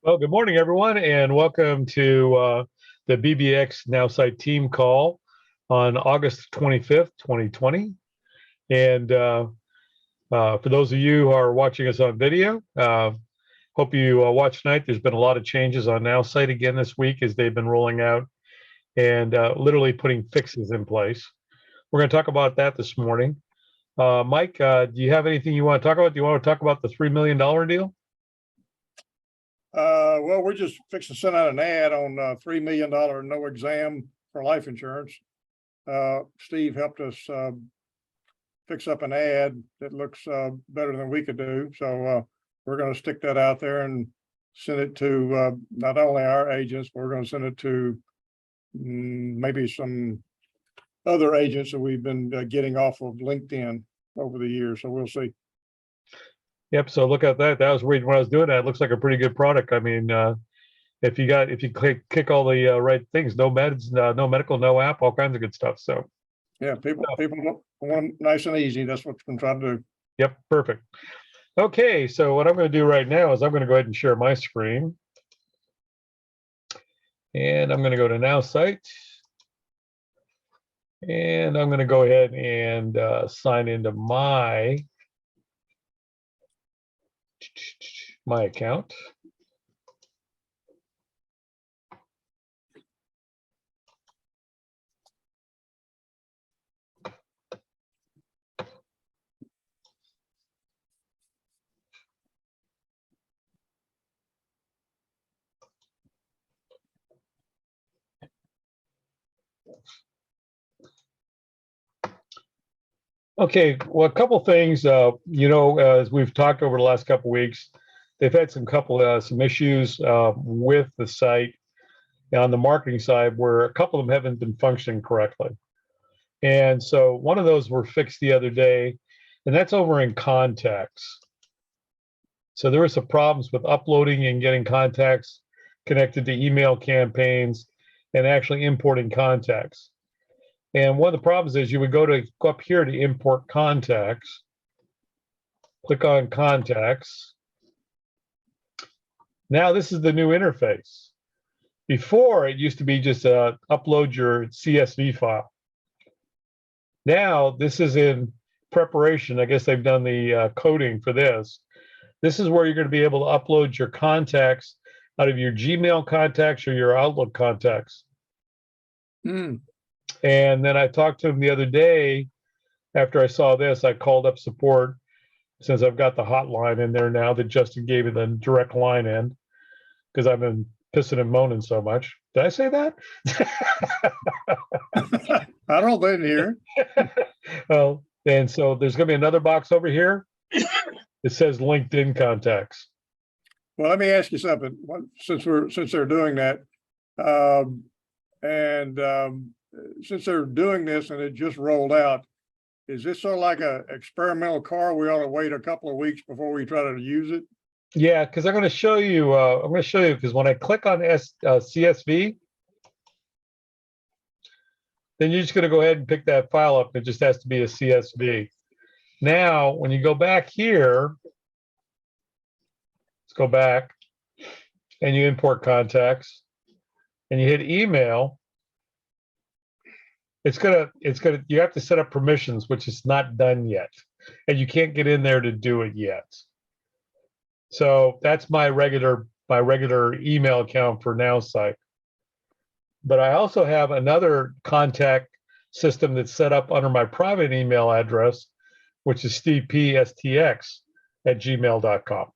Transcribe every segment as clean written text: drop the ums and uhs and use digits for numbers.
Well, good morning, everyone, and welcome to the BBX Nowsite team call on August 25th, 2020. And for those of you who are watching us on video, hope you watch tonight. There's been a lot of changes on Nowsite again this week as they've been rolling out and literally putting fixes in place. We're going to talk about that this morning. Mike, do you have anything you want to talk about? Do you want to talk about the $3 million deal? Well, we're just fixing to send out an ad on $3 million no exam for life insurance. Steve helped us fix up an ad that looks better than we could do. So we're going to stick that out there and send it to not only our agents, but we're going to send it to maybe some other agents that we've been getting off of LinkedIn over the years. So we'll see. Yep. So look at that. That was when I was doing that. It looks like a pretty good product. I mean, if you kick all the right things, no meds, no medical, no app, all kinds of good stuff. So yeah, people want nice and easy. That's what we're trying to do. Yep. Perfect. Okay. So what I'm going to do right now is I'm going to go ahead and share my screen, and I'm going to go to Nowsite, and I'm going to go ahead and sign into my account. Okay, well, a couple things, as we've talked over the last couple of weeks, they've had some issues with the site on the marketing side where a couple of them haven't been functioning correctly. And so one of those were fixed the other day, and that's over in contacts. So there were some problems with uploading and getting contacts connected to email campaigns and actually importing contacts. And one of the problems is you would go up here to import contacts, click on contacts. Now this is the new interface. Before it used to be just upload your CSV file. Now this is in preparation. I guess they've done the coding for this. This is where you're going to be able to upload your contacts out of your Gmail contacts or your Outlook contacts. And then I talked to him the other day after I saw this. I called up support since I've got the hotline in there now that Justin gave me the direct line in because I've been pissing and moaning so much. Did I say that? I don't think here. Well, and so there's going to be another box over here. It says LinkedIn contacts. Well, let me ask you something. Since they're doing that, since they're doing this and it just rolled out, is this sort of like a experimental car? We ought to wait a couple of weeks before we try to use it. Yeah, because I'm going to show you. Because when I click on CSV, then you're just going to go ahead and pick that file up. It just has to be a CSV. Now, when you go back here, let's go back, and you import contacts, and you hit email. You have to set up permissions, which is not done yet. And you can't get in there to do it yet. So that's my regular email account for Nowsite. But I also have another contact system that's set up under my private email address, which is stevepstx@gmail.com.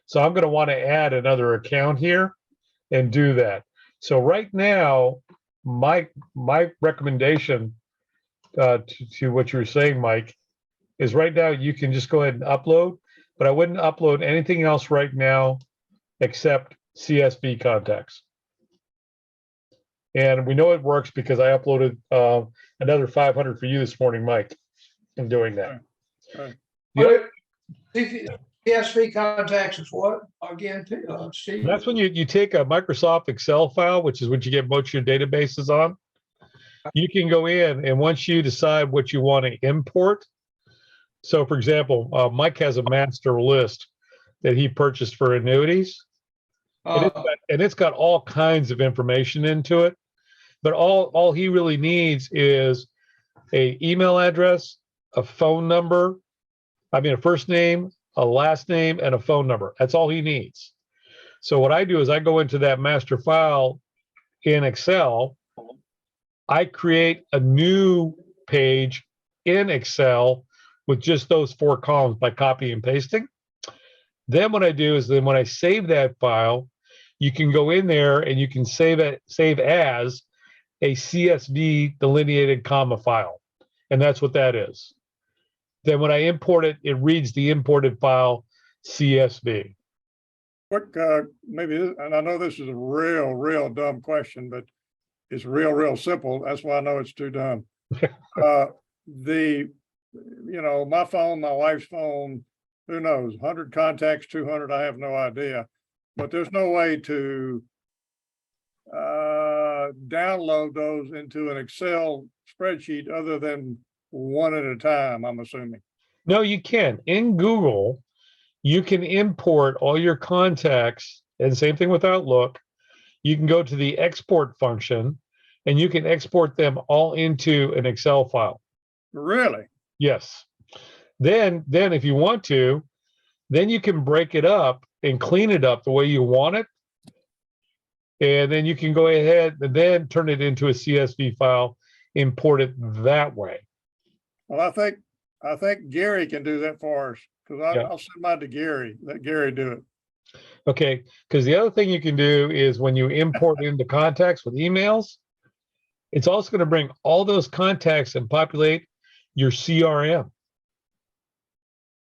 So I'm going to want to add another account here and do that. So right now, my recommendation to what you were saying, Mike, is right now you can just go ahead and upload, but I wouldn't upload anything else right now except CSV contacts. And we know it works because I uploaded another 500 for you this morning, Mike, in doing that. CSV contacts is what again, Steve? That's when you take a Microsoft Excel file, which is what you get most of your databases on. You can go in, and once you decide what you want to import, so for example, Mike has a master list that he purchased for annuities. And it's got all kinds of information into it. But all he really needs is a email address, a phone number, a first name, a last name, and a phone number. That's all he needs. So what I do is I go into that master file in Excel. I create a new page in Excel with just those 4 columns by copy and pasting. Then what I do is then when I save that file, you can go in there and you can save as a CSV delineated comma file. And that's what that is. Then when I import it, it reads the imported file CSV. Quick, maybe, and I know this is a real dumb question, but it's real simple. That's why I know it's too dumb. My phone, my wife's phone, who knows, 100 contacts, 200, I have no idea. But there's no way to download those into an Excel spreadsheet other than one at a time, I'm assuming. No, you can. In Google, you can import all your contacts, and same thing with Outlook. You can go to the export function and you can export them all into an Excel file. Really? Yes. Then if you want to, then you can break it up and clean it up the way you want it. And then you can go ahead and then turn it into a CSV file, import it that way. Well, I think Gary can do that for us, because I'll send mine to Gary. Let Gary do it. Okay, because the other thing you can do is when you import into contacts with emails, it's also going to bring all those contacts and populate your CRM.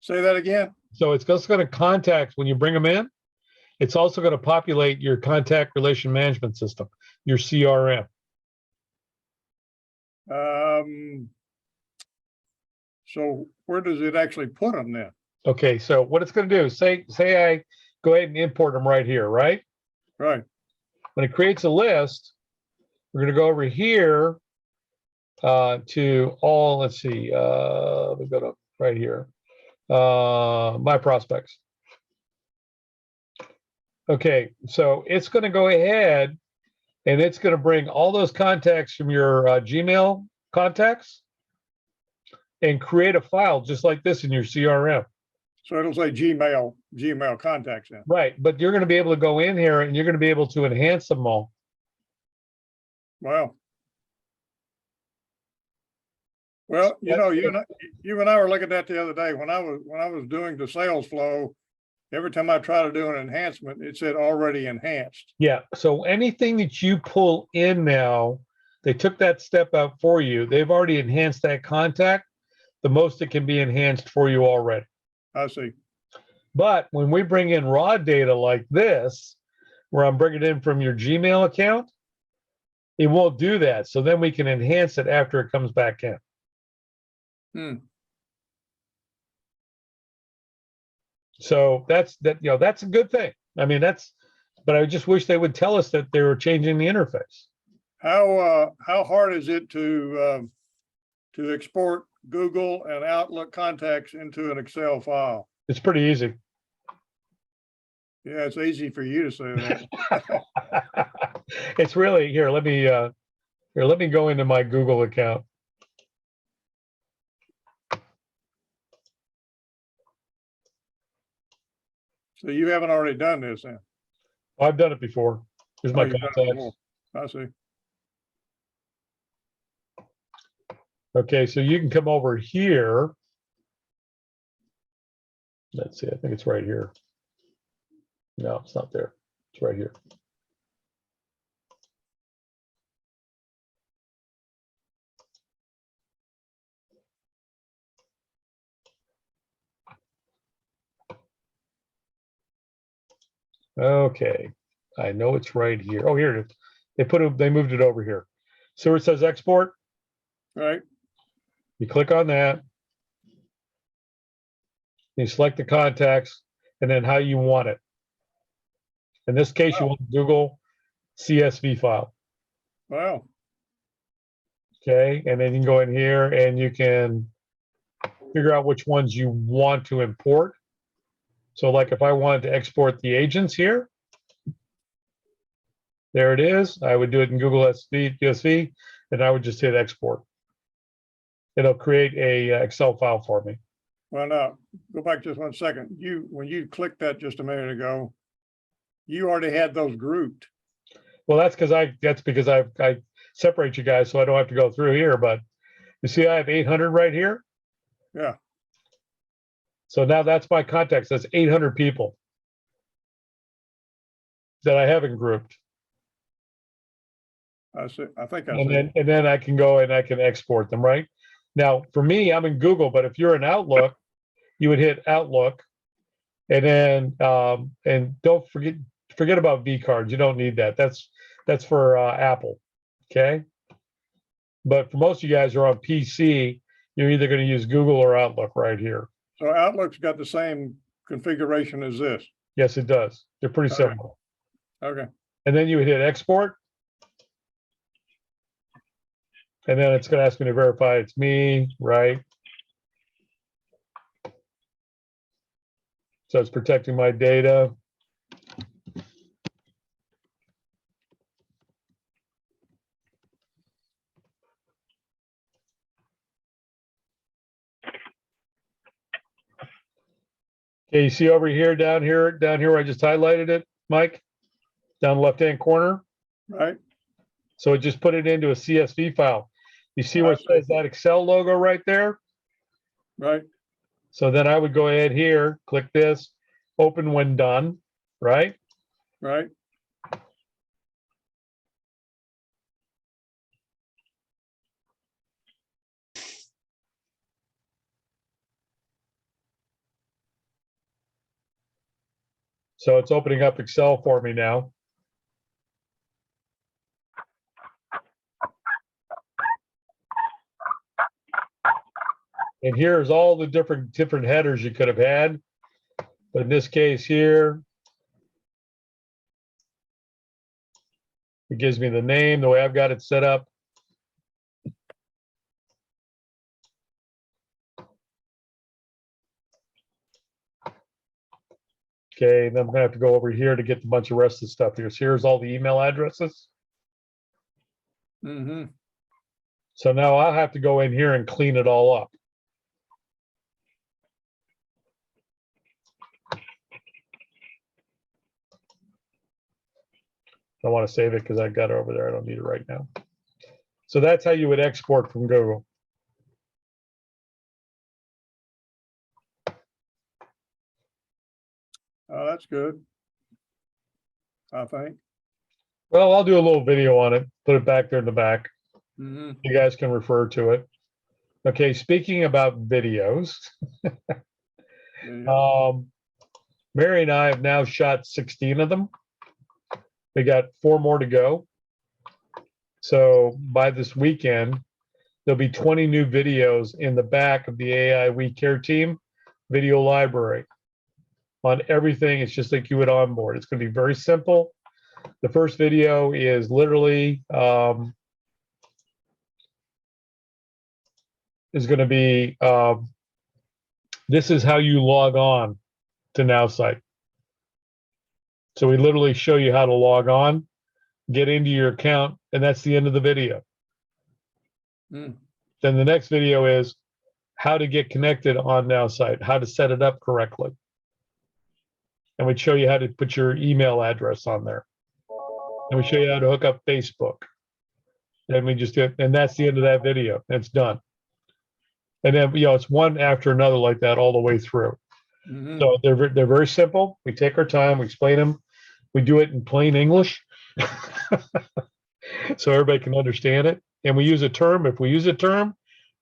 Say that again. So it's just going to contact when you bring them in. It's also going to populate your contact relation management system, your CRM. So where does it actually put them then? Okay, so what it's going to do, say I go ahead and import them right here, right? Right. When it creates a list, we're going to go over here to all, let's see, let me go to right here, my prospects. Okay, so it's going to go ahead and it's going to bring all those contacts from your Gmail contacts and create a file just like this in your CRM. So it'll say Gmail contacts in. Right, but you're going to be able to go in here and you're going to be able to enhance them all. Wow. Well, you and I were looking at that the other day when I was doing the sales flow. Every time I try to do an enhancement, it said already enhanced. Yeah. So anything that you pull in now, they took that step out for you. They've already enhanced that contact. The most it can be enhanced for you already. I see. But when we bring in raw data like this, where I'm bringing it in from your Gmail account, it won't do that. So then we can enhance it after it comes back in. So that's a good thing. But I just wish they would tell us that they were changing the interface. How hard is it to export Google and Outlook contacts into an Excel file? It's pretty easy. Yeah, it's easy for you to say that. It's really here. Let me go into my Google account. So you haven't already done this then? I've done it before. Here's my contacts. I see. Okay, so you can come over here. Let's see, I think it's right here. No, it's not there. It's right here. Okay, I know it's right here. Oh, here it is. They moved it over here. So where it says export, Right. you click on that. You select the contacts and then how you want it. In this case, you want Google CSV file. Wow. Okay, and then you can go in here and you can figure out which ones you want to import. So like if I wanted to export the agents here, There it is. I would do it in Google CSV, and I would just hit export. It'll create a Excel file for me. Well, now, go back just 1 second. When you clicked that just a minute ago, you already had those grouped. Well, that's because I separate you guys so I don't have to go through here. But you see, I have 800 right here. Yeah, So now that's my context. That's 800 people that I haven't grouped. I see. I think I And see. then I can go and I can export them, right? Now, for me, I'm in Google, but if you're in Outlook, you would hit Outlook, and then and don't forget about V cards. You don't need that. That's for Apple. Okay. But for most of you guys who are on PC, you're either going to use Google or Outlook right here. So Outlook's got the same configuration as this. Yes, it does. They're pretty Okay. similar. Okay. And then you would hit export. And then it's going to ask me to verify it's me, right? So it's protecting my data. Okay, you see over here, down here where I just highlighted it, Mike, down left-hand corner. Right. So it just put it into a CSV file. You see where it I see. says that Excel logo right there? Right. So then I would go ahead here, click this, open when done, right? Right. So it's opening up Excel for me now. And here's all the different headers you could have had. But in this case here, it gives me the name, the way I've got it set up. Okay, and then I'm gonna have to go over here to get a bunch of rest of the stuff here. So here's all the email addresses. Mm-hmm. So now I'll have to go in here and clean it all up. I want to save it because I got it over there. I don't need it right now. So that's how you would export from Google. Oh, that's good. I think. Well, I'll do a little video on it, put it back there in the back. Mm-hmm. You guys can refer to it. Okay, speaking about videos, Yeah. Mary and I have now shot 16 of them. We got 4 more to go. So by this weekend, there'll be 20 new videos in the back of the AI We Care team video library on everything. It's just like you would onboard. It's going to be very simple. The first video is literally is going to be this is how you log on to Nowsite. So we literally show you how to log on, get into your account, and that's the end of the video. Mm. Then the next video is how to get connected on Nowsite, how to set it up correctly. And we show you how to put your email address on there. And we show you how to hook up Facebook. And we just get, and that's the end of that video. It's done. And then, it's one after another like that all the way through. Mm-hmm. So they're very simple. We take our time, we explain them. We do it in plain English so everybody can understand it. And we use a term. If we use a term,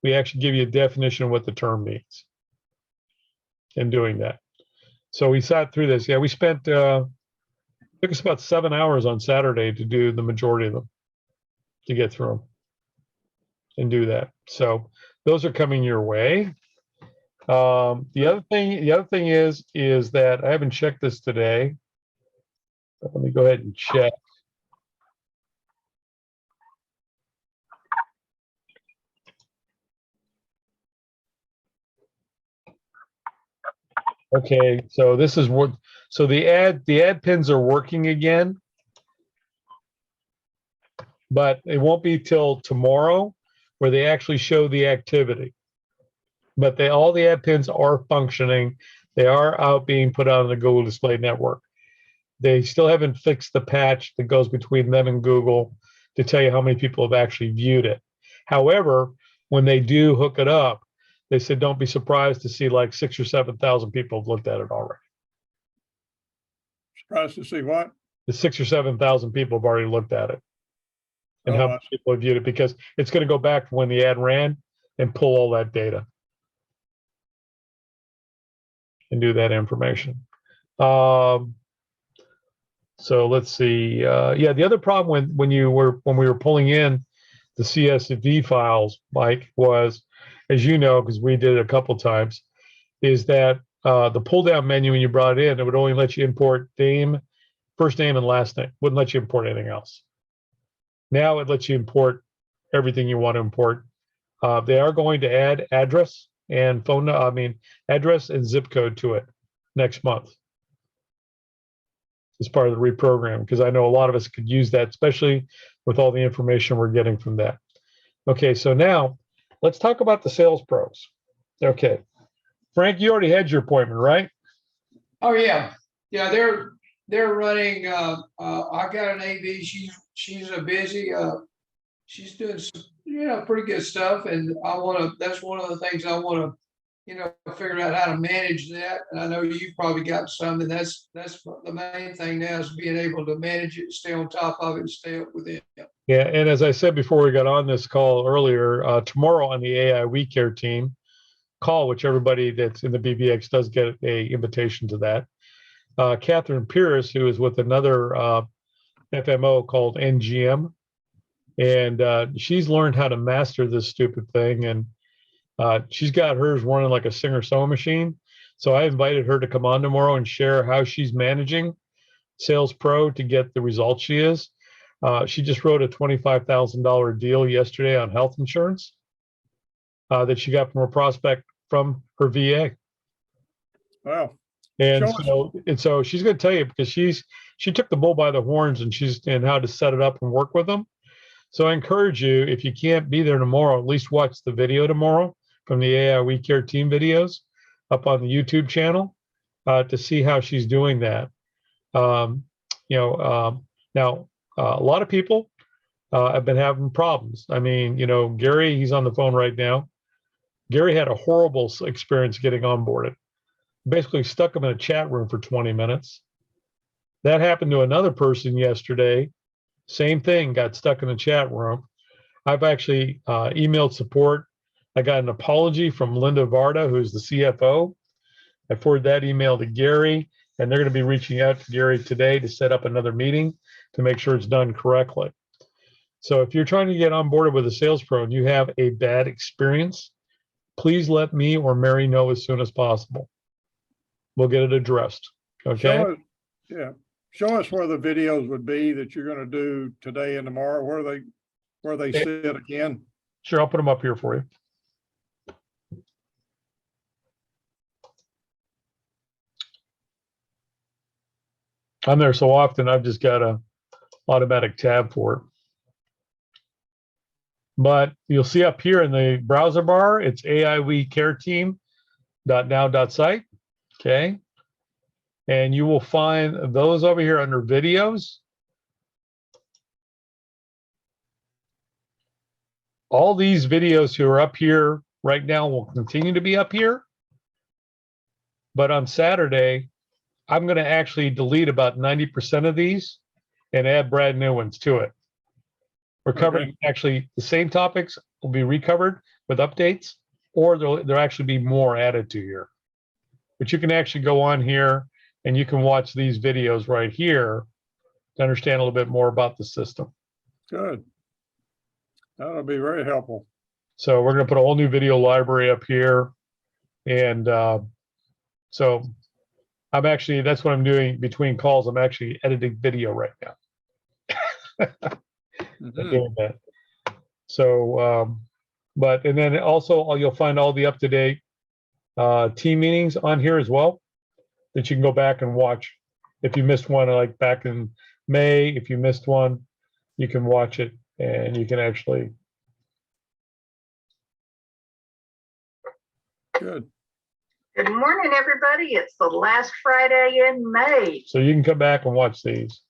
we actually give you a definition of what the term means in doing that. So we sat through this. Yeah, we spent, took us about 7 hours on Saturday to do the majority of them, to get through them and do that. So those are coming your way. The other thing is that I haven't checked this today. Let me go ahead and check. Okay, so this is what, so the ad pins are working again. but it won't be till tomorrow where they actually show the activity. But all the ad pins are functioning. They are out being put out on the Google Display Network. They still haven't fixed the patch that goes between them and Google to tell you how many people have actually viewed it. However, when they do hook it up, they said don't be surprised to see like 6,000 or 7,000 people have looked at it already. Surprised to see what? The 6,000 or 7,000 people have already looked at it, and Oh, how I many people have viewed it, because it's going to go back to when the ad ran and pull all that data and do that information. So let's see. Yeah, the other problem when we were pulling in the CSV files, Mike, was, as you know, because we did it a couple times, is that the pull down menu when you brought it in, it would only let you import name, first name, and last name. Wouldn't let you import anything else. Now it lets you import everything you want to import. They are going to add address and address and zip code to it next month as part of the reprogram, because I know a lot of us could use that, especially with all the information we're getting from that. Okay, so now let's talk about the sales pros. Okay, Frank, you already had your appointment, right? Oh, yeah. Yeah, they're running, I got an AV. She's a busy, she's doing some, pretty good stuff. And that's one of the things I want to, figure out how to manage that. And I know you've probably got some, and that's the main thing now, is being able to manage it, stay on top of it, and stay up with it. Yeah, and as I said before we got on this call earlier, tomorrow on the AI We Care team call, which everybody that's in the BBX does get a invitation to that. Catherine Pierce, who is with another FMO called NGM, and she's learned how to master this stupid thing, and she's got hers running like a Singer sewing machine. So I invited her to come on tomorrow and share how she's managing Sales Pro to get the results she is. She just wrote a $25,000 deal yesterday on health insurance that she got from a prospect from her VA. wow. And Show us. so she's going to tell you, because she took the bull by the horns, and how to set it up and work with them. So I encourage you, if you can't be there tomorrow, at least watch the video tomorrow from the AI We Care team videos up on the YouTube channel to see how she's doing that. Now a lot of people have been having problems. I mean, Gary, he's on the phone right now. Gary had a horrible experience getting onboarded. Basically stuck him in a chat room for 20 minutes. That happened to another person yesterday. Same thing, got stuck in a chat room. I've actually emailed support. I got an apology from Linda Varda, who's the CFO. I forwarded that email to Gary, and they're going to be reaching out to Gary today to set up another meeting to make sure it's done correctly. So if you're trying to get on board with a Sales Pro and you have a bad experience, please let me or Mary know as soon as possible. We'll get it addressed. Okay. Show us where the videos would be that you're going to do today and tomorrow, where they sit again. Sure, I'll put them up here for you. I'm there so often, I've just got a automatic tab for it. But you'll see up here in the browser bar, it's AI We Care Team.now.site. Okay. And you will find those over here under videos. All these videos who are up here right now will continue to be up here. But on Saturday, I'm going to actually delete about 90% of these and add brand new ones to it. We're covering actually the same topics will be recovered with updates, or there'll actually be more added to here. But you can actually go on here and you can watch these videos right here to understand a little bit more about the system. Good. That'll be very helpful. So we're going to put a whole new video library up here. And so that's what I'm doing between calls. I'm actually editing video right now. Doing that. So, and then also you'll find all the up-to-date team meetings on here as well that you can go back and watch. If you missed one, like back in May, if you missed one, you can watch it and you can actually, Good. Good morning, everybody. It's the last Friday in May. so you can come back and watch these.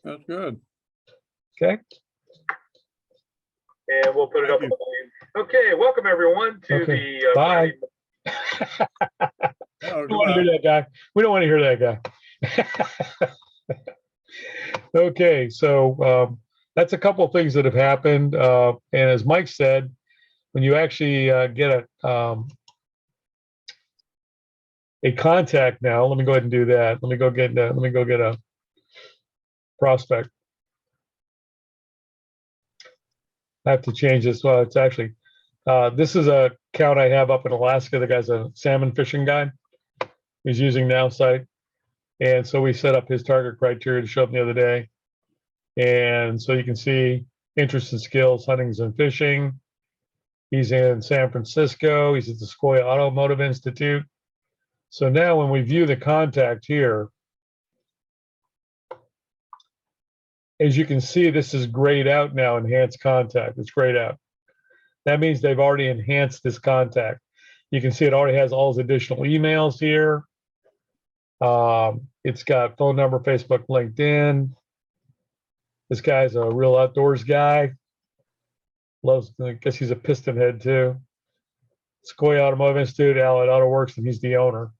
That's good. Okay. And we'll put it up. Thank Okay, welcome everyone to the. Bye. Oh, We don't want to hear that guy. We don't want to hear that guy. Okay, so that's a couple of things that have happened. And as Mike said, when you actually get a contact now, let me go ahead and do that. Let me go get a prospect. I have to change this. Well, it's actually, this is a account I have up in Alaska. The guy's a salmon fishing guy. He's using Nowsite. And so we set up his target criteria to show up the other day. And so you can see interest and skills, hunting and fishing. He's in San Francisco. He's at the Sequoia Automotive Institute. So now when we view the contact here, as you can see, this is grayed out now, enhanced contact. It's grayed out. That means they've already enhanced this contact. You can see it already has all his additional emails here. It's got phone number, Facebook, LinkedIn. This guy's a real outdoors guy. Loves, I guess he's a piston head too. Sequoia Automotive Institute, Allied Auto Works, and he's the owner.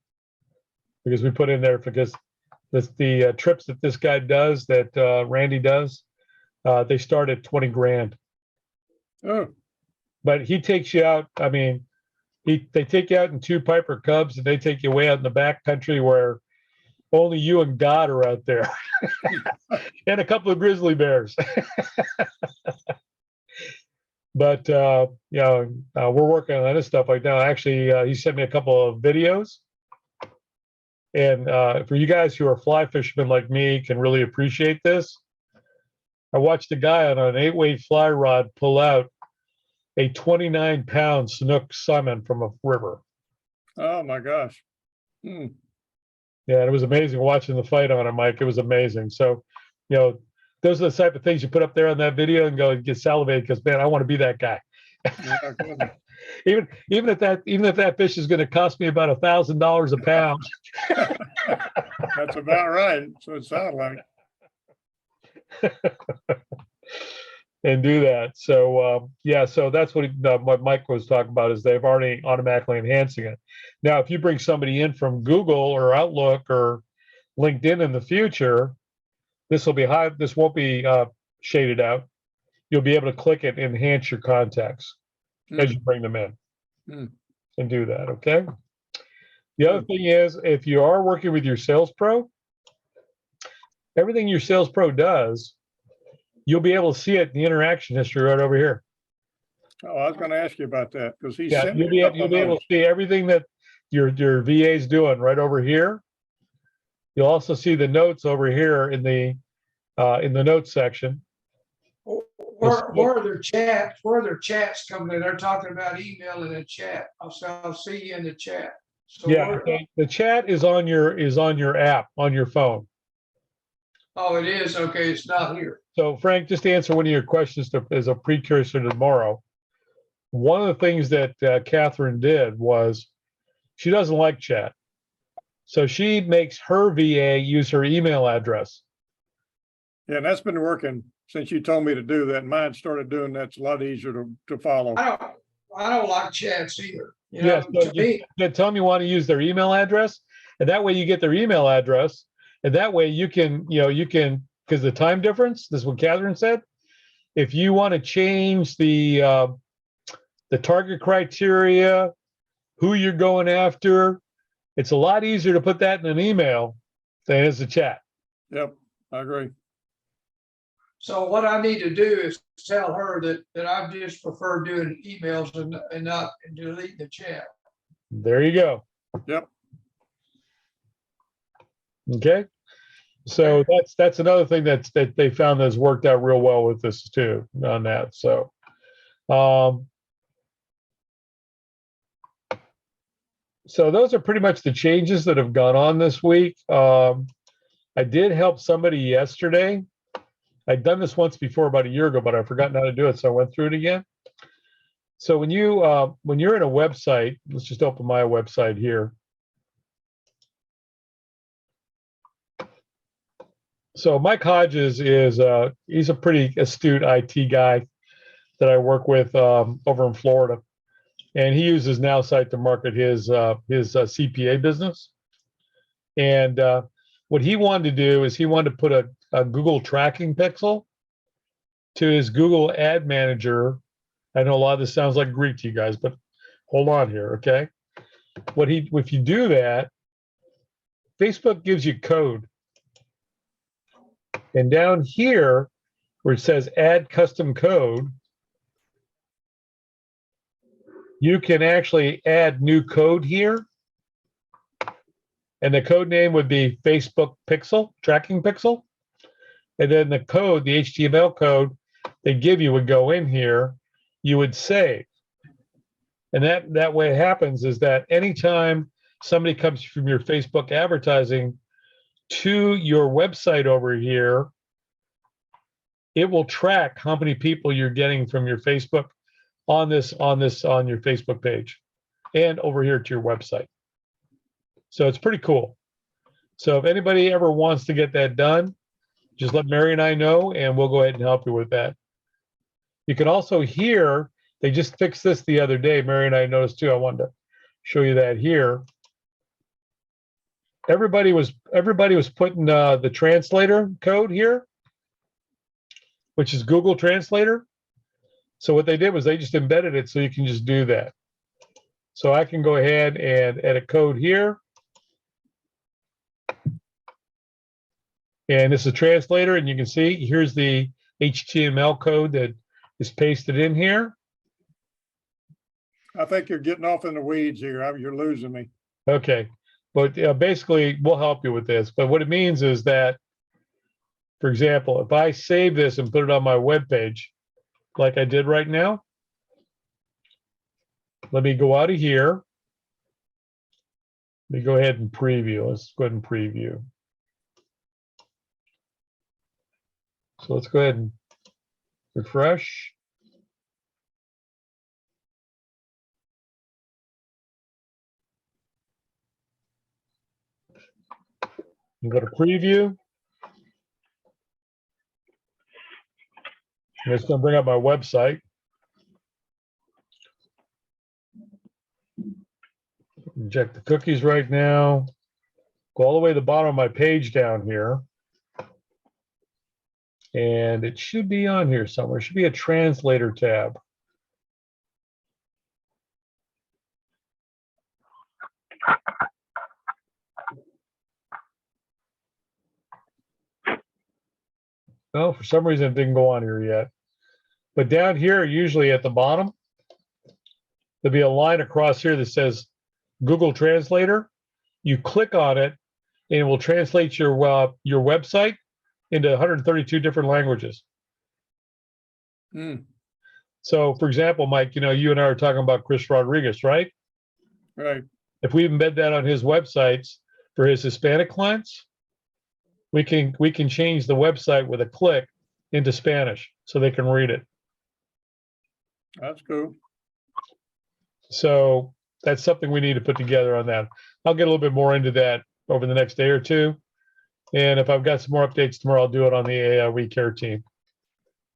Because we put in there because the trips that this guy does, that Randy does, they start at 20 grand. Oh, But he takes you out. I mean, they take you out in 2 Piper Cubs, and they take you way out in the back country where only you and God are out there, and a couple of grizzly bears. But we're working on this stuff right now. Actually, he sent me a couple of videos, and for you guys who are fly fishermen like me, can really appreciate this. I watched a guy on an 8-weight fly rod pull out a 29-pound snook salmon from a river. oh my gosh. Yeah, it was amazing watching the fight on it, Mike. It was amazing. So, those are the type of things you put up there on that video and go and get salivated because, man, I want to be that guy. Yeah, even if that fish is going to cost me about $1,000 a pound. that's about right. So it sounds like. And do that. So so that's what Mike was talking about, is they've already automatically enhancing it. Now, if you bring somebody in from Google or Outlook or LinkedIn in the future, this will be high. This won't be shaded out. You'll be able to click it, and enhance your contacts as you bring them in, and do that. Okay. The other thing is, if you are working with your sales pro, everything your sales pro does, you'll be able to see it in the interaction history right over here. Oh, I was going to ask you about that because he Yeah, sent you'll me a be couple able of to see everything that your VA is doing right over here. You'll also see the notes over here in the notes section. Where are their chats? Where are their chats coming in? They're talking about email in the chat. I'll see you in the chat. So Yeah, the chat is on your app on your phone. Oh, it is. Okay, it's not here. So, Frank, just to answer one of your questions as a precursor to tomorrow, one of the things that Catherine did was she doesn't like chat. So she makes her VA use her email address. Yeah, and that's been working since you told me to do that. Mine started doing that. It's a lot easier to follow. I don't like chats either. Yes, so you tell them you want to use their email address, and that way you get their email address, and that way you can because the time difference. This is what Catherine said. If you want to change the target criteria, who you're going after, it's a lot easier to put that in an email than it is a chat. Yep, I agree. So what I need to do is tell her that I just prefer doing emails and not delete the chat. There you go. Yep. Okay. So that's another thing that they found that's worked out real well with this too on that. So, so those are pretty much the changes that have gone on this week. I did help somebody yesterday I'd done this once before about a year ago, but I've forgotten how to do it, so I went through it again. So when you're in a website, let's just open my website here. So Mike Hodges is he's a pretty astute IT guy that I work with over in Florida, and he uses Nowsite to market his CPA business. And what he wanted to do is he wanted to put a Google tracking pixel to his Google Ad Manager. I know a lot of this sounds like Greek to you guys, but hold on here, okay? If you do that, Facebook gives you code. And down here, where it says add custom code, you can actually add new code here. And the code name would be Facebook Pixel, tracking pixel. And then the code, the HTML code they give you would go in here, you would save. And that way it happens is that anytime somebody comes from your Facebook advertising to your website over here, it will track how many people you're getting from your Facebook on your Facebook page and over here to your website. So it's pretty cool. So if anybody ever wants to get that done, just let Mary and I know, and we'll go ahead and help you with that. You can also hear, they just fixed this the other day. Mary and I noticed too. I wanted to show you that here. Everybody was putting the translator code here, which is Google Translator. So what they did was they just embedded it so you can just do that. So I can go ahead and edit code here. And this is a translator, and you can see here's the HTML code that is pasted in here. I think you're getting off in the weeds here. You're losing me. Okay, but basically we'll help you with this. But what it means is that, for example, if I save this and put it on my web page, like I did right now, let me go out of here. Let me go ahead and preview. Let's go ahead and preview. So let's go ahead and refresh. And go to preview. And it's going to bring up my website. Inject the cookies right now. Go all the way to the bottom of my page down here. And it should be on here somewhere. It should be a translator tab. No, for some reason it didn't go on here yet. But down here, usually at the bottom, there'll be a line across here that says Google Translator. You click on it, and it will translate your website into 132 different languages. So, for example, Mike, you and I are talking about Chris Rodriguez, right? Right. If we embed that on his websites for his Hispanic clients, we can change the website with a click into Spanish so they can read it. That's cool. So that's something we need to put together on that. I'll get a little bit more into that over the next day or two. And if I've got some more updates tomorrow, I'll do it on the AI We Care team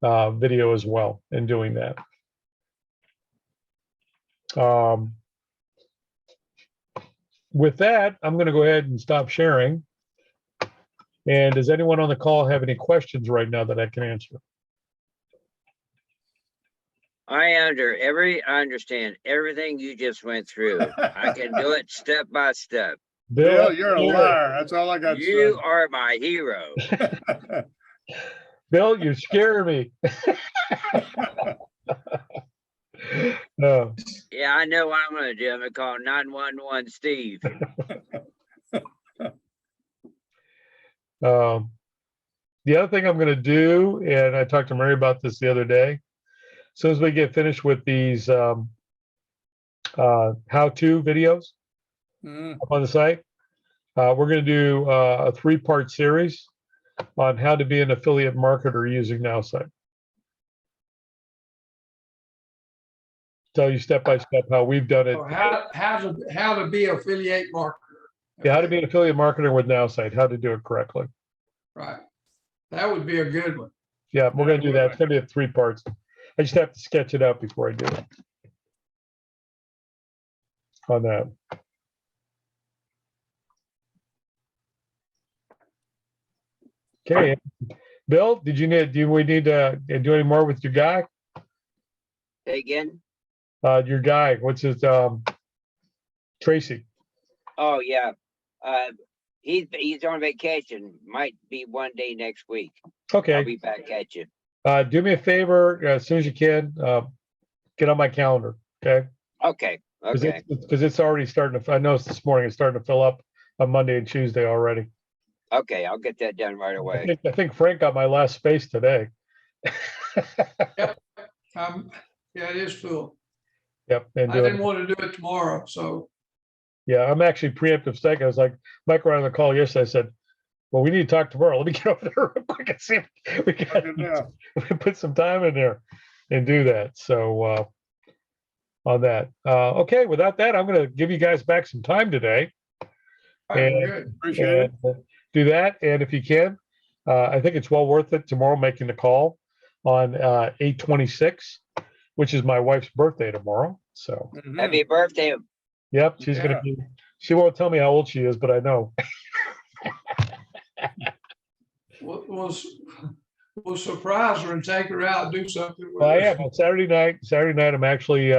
video as well in doing that. With that, I'm going to go ahead and stop sharing. And does anyone on the call have any questions right now that I can answer? I understand everything you just went through. I can do it step by step. Bill, you're a liar. That's all I got to say. You are my hero. Bill, you're scaring me. No. Yeah, I know what I'm going to do. I'm going to call 911 Steve. The other thing I'm going to do, and I talked to Mary about this the other day, as soon as we get finished with these how-to videos up on the site, we're going to do a 3-part series on how to be an affiliate marketer using Nowsite. Tell you step by step how we've done it. Or how to be affiliate marketer. Yeah, how to Okay, be an affiliate marketer with Nowsite, how to do it correctly. right. That would be a good one. Yeah, we're Yeah, gonna do that. It's gonna be in 3 parts. I just have to sketch it out before I do it. On that. Okay, Bill, do we need to do any more with your guy? Say again? Your guy, what's his, Tracy? Oh, yeah. He's on vacation. Might be one day next week. I'll Okay, be back at you. do me a favor, as soon as you can, get on my calendar, okay? Okay, okay. Because it's already starting to, I noticed this morning, it's starting to fill up on Monday and Tuesday already. Okay, I'll get that done right I away. think Frank got my last space today. Yeah, it is full. Yep, and I doing, didn't want to do it tomorrow, so yeah, I'm actually preemptive second. I was like, Mike ran on the call yesterday. I said, well, we need to talk tomorrow. Let me get over there real quick and see if we Yeah. can put some time in there and do that. So on that. Okay, without that, I'm gonna give you guys back some time today. all right, we're And- good. Appreciate it. and do that. And if you can, I think it's well worth it tomorrow making the call on 8/26, which is my wife's birthday tomorrow. So, Mhm. Happy birthday. yep, she's Yeah. gonna be, she won't tell me how old she is, but I know. We'll surprise her and take her out and do something with Well, I her. am on Saturday night, I'm actually,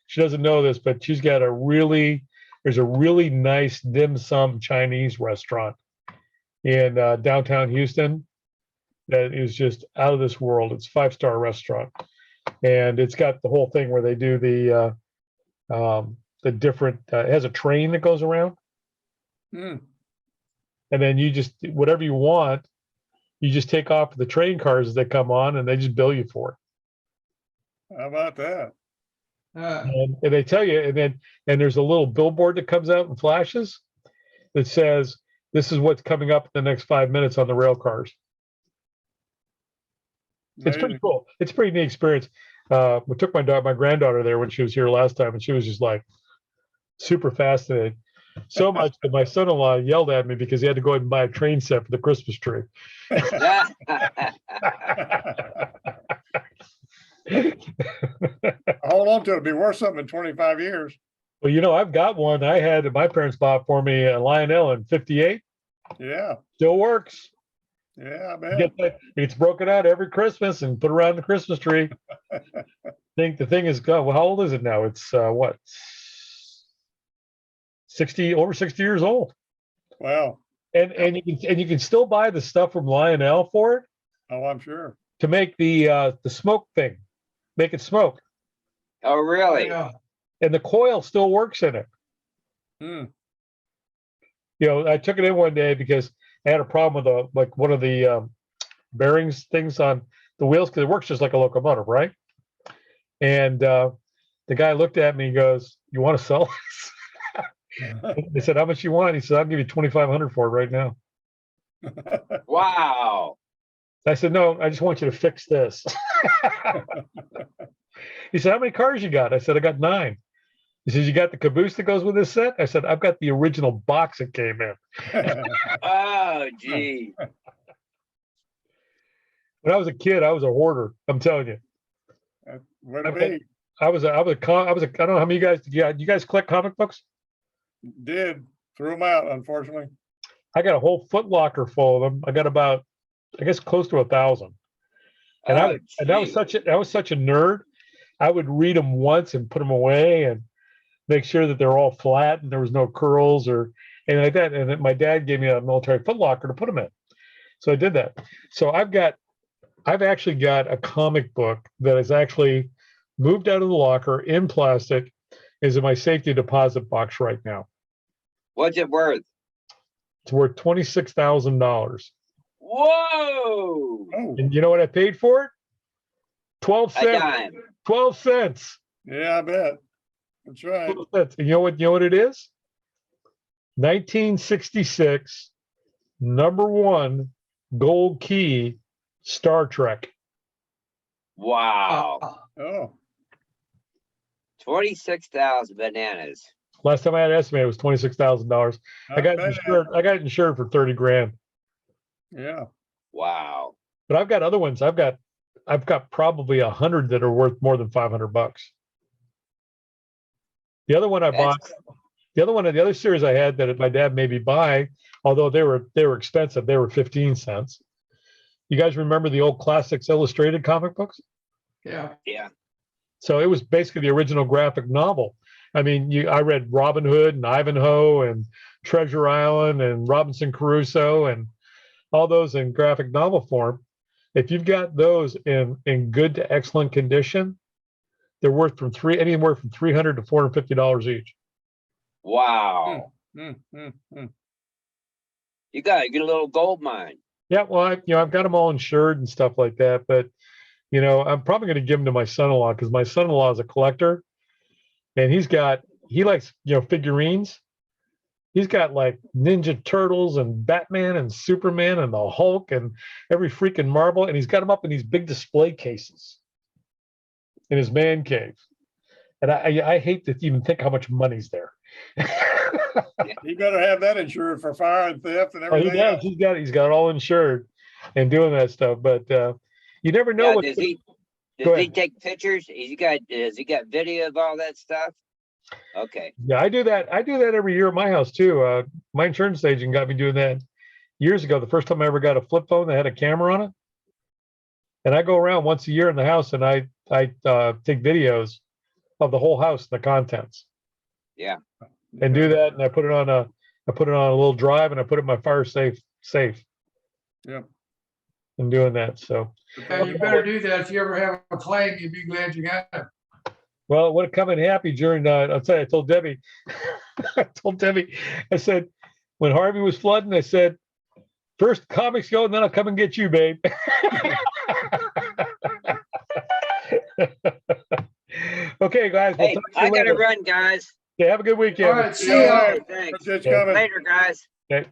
she doesn't know this, but she's got there's a really nice dim sum Chinese restaurant in downtown Houston that is just out of this world. It's a 5-star restaurant. And it's got the whole thing where they do the different, it has a train that goes around. Mm. And then you just, whatever you want, you just take off the train cars as they come on and they just bill you for it. How about that? And they tell you, and there's a little billboard that comes out and flashes that says, this is what's coming up in the next 5 minutes on the rail cars. It's pretty Amazing. cool. It's a pretty neat experience. We took my granddaughter there when she was here last time, and she was just like super fascinated. So much that my son-in-law yelled at me because he had to go ahead and buy a train set for the Christmas tree. Hold on to it. It'll be worth something in 25 years. Well, I've got one. I had my parents bought for me a Lionel in '58. Yeah. Still works. Yeah, I bet. It's broken out every Christmas and put around the Christmas tree. The thing is, God, well, how old is it now? It's what, 60, over 60 years old. Wow. And you can still buy the stuff from Lionel for it Oh, I'm sure. to make the smoke thing, make it smoke, Oh, really? Yeah, and the coil still works in it. Hmm. I took it in one day because I had a problem with one of the bearings things on the wheels because it works just like a locomotive, right? And the guy looked at me and goes, "You want to sell this?" I said, "How much you want?" He said, "I'll give you 2,500 for it right now." Wow. I said, "No, I just want you to fix this." He said, "How many cars you got?" I said, "I got 9." He says, "You got the caboose that goes with this set?" I said, "I've got the original box that came in." Oh, gee. When I was a kid, I was a hoarder. I'm telling you. Would I it bet- be? I don't know how many guys, you guys collect comic books? Did. Threw them out, unfortunately. I got a whole Foot Locker full of them. I got about, I guess, close to 1,000. And Oh, I was such a nerd. I would read them once and put them away and make sure that they're all flat and there was no curls or anything like that. And then my dad gave me a military Foot Locker to put them in. So I did that. So I've actually got a comic book that is actually moved out of the locker in plastic, is in my safety deposit box right now. What's it worth? It's worth $26,000. Whoa. Oh, And you know what I paid for it? 12 A cents. dime. 12 cents. yeah, I bet. That's right. 12 cents. And you know what it is? 1966, #1 gold key Star Trek. Wow. Oh, 26,000 bananas. Last time I had estimated it was $26,000. I got it not insured. I got it insured for 30 grand. bad. Yeah. Wow. But I've got other ones. I've got probably 100 that are worth more than $500. The other one I bought, That's, the other series I had that my dad made me buy, although they were expensive. They were 15 cents. You guys remember the old Classics Illustrated comic books? Yeah. yeah. So it was basically the original graphic novel. I mean, I read Robin Hood and Ivanhoe and Treasure Island and Robinson Crusoe and all those in graphic novel form. If you've got those in good to excellent condition, they're worth anywhere from $300 to $450 each. Wow. Mm, mm, mm. You got to get a little gold mine. Yeah, well, I've got them all insured and stuff like that, but I'm probably going to give them to my son-in-law because my son-in-law is a collector, and he likes figurines. He's got like Ninja Turtles and Batman and Superman and the Hulk and every freaking Marvel, and he's got them up in these big display cases in his man cave. And I hate to even think how much money's there. You better have that insured for fire and theft and Oh, he everything does. else. He's got it all insured and doing that stuff. But you never know Now, what. does Go he ahead. take pictures? Has he got video of all that stuff? Okay. Yeah, I do that. I do that every year at my house too. My insurance agent got me doing that years ago. The first time I ever got a flip phone that had a camera on it, and I go around once a year in the house and I take videos of the whole house, the contents, Yeah. and do that. And I put it on a little drive and I put it in my fire safe. Yep. And doing that. So. Yeah, you better do that. If you ever have a claim, you'd be glad you got it. Well, it would have come in happy during, I'll tell you, I told Debbie, I said, when Harvey was flooding, I said, first comics go, and then I'll come and get you, babe. Okay, guys. We'll Hey, talk to you I got to later. run, guys. Okay, have a good weekend. All right, see Yeah, ya. all right. Thanks. Appreciate you Okay. coming. Later, guys. Okay.